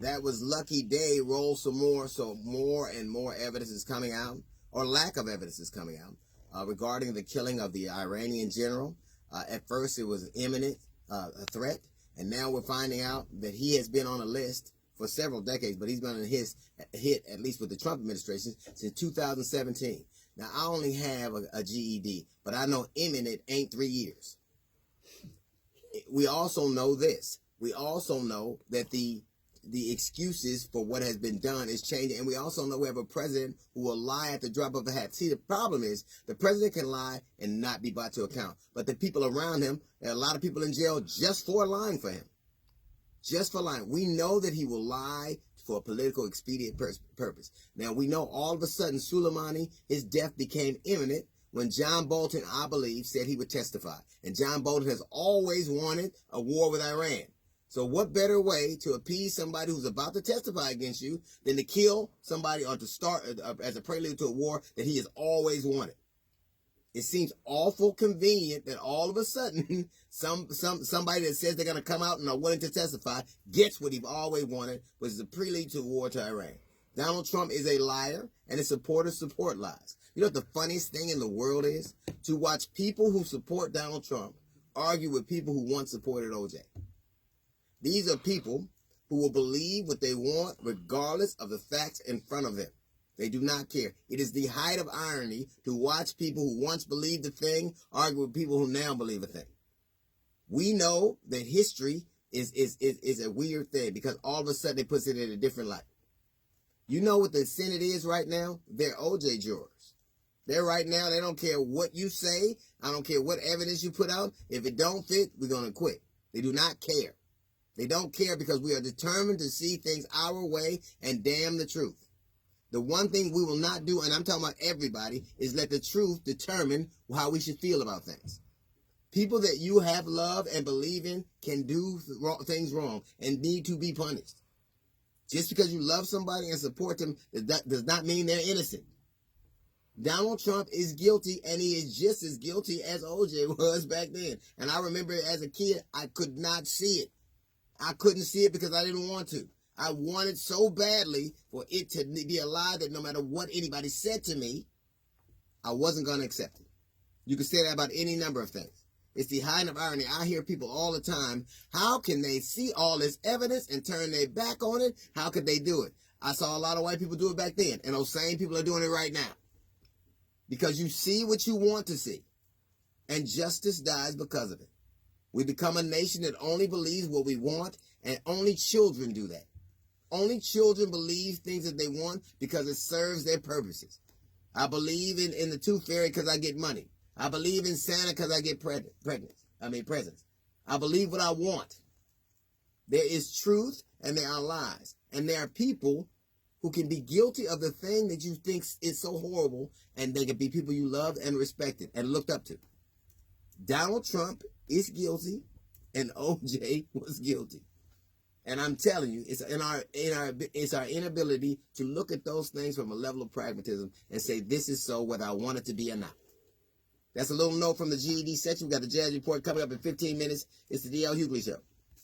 that was lucky day roll some more, so more and more evidence is coming out, or lack of evidence is coming out, regarding the killing of the Iranian general. At first it was imminent, a threat, and now we're finding out that he has been on a list for several decades, but he's been on his hit, at least with the Trump administration, since 2017. Now, I only have a GED, but I know imminent ain't 3 years. We also know this. We also know that the excuses for what has been done is changing, and we also know we have a president who will lie at the drop of a hat. See, the problem is the president can lie and not be brought to account, but the people around him, there are a lot of people in jail just for lying for him. Just for lying. We know that he will lie for a political expedient purpose. Now, we know all of a sudden Soleimani, his death became imminent when John Bolton, I believe, said he would testify. And John Bolton has always wanted a war with Iran. So what better way to appease somebody who's about to testify against you than to kill somebody or to start as a prelude to a war that he has always wanted? It seems awful convenient that all of a sudden somebody that says they're going to come out and are willing to testify gets what he's always wanted, which is a prelude to a war to Iran. Donald Trump is a liar, and his supporters support lies. You know what the funniest thing in the world is? To watch people who support Donald Trump argue with people who once supported OJ. These are people who will believe what they want regardless of the facts in front of them. They do not care. It is the height of irony to watch people who once believed a thing argue with people who now believe a thing. We know that history is a weird thing because all of a sudden it puts it in a different light. You know what the Senate is right now? They're OJ jurors. They're right now, they don't care what you say. I don't care what evidence you put out. If it don't fit, we're going to quit. They do not care. They don't care because we are determined to see things our way and damn the truth. The one thing we will not do, and I'm talking about everybody, is let the truth determine how we should feel about things. People that you have loved and believe in can do things wrong and need to be punished. Just because you love somebody and support them, that does not mean they're innocent. Donald Trump is guilty, and he is just as guilty as OJ was back then. And I remember as a kid, I could not see it. I couldn't see it because I didn't want to. I wanted so badly for it to be a lie that no matter what anybody said to me, I wasn't going to accept it. You can say that about any number of things. It's the height of irony. I hear people all the time, how can they see all this evidence and turn their back on it? How could they do it? I saw a lot of white people do it back then, and those same people are doing it right now. Because you see what you want to see, and justice dies because of it. We become a nation that only believes what we want, and only children do that. Only children believe things that they want because it serves their purposes. I believe in the tooth fairy because I get money. I believe in Santa because I get presents. I believe what I want. There is truth and there are lies. And there are people who can be guilty of the thing that you think is so horrible, and they can be people you loved and respected and looked up to. Donald Trump is guilty, and OJ was guilty. And I'm telling you, it's our inability to look at those things from a level of pragmatism and say, this is so whether I want it to be or not. That's a little note from the GED section. We got the Jazz Report coming up in 15 minutes. It's the D.L. Hughley Show.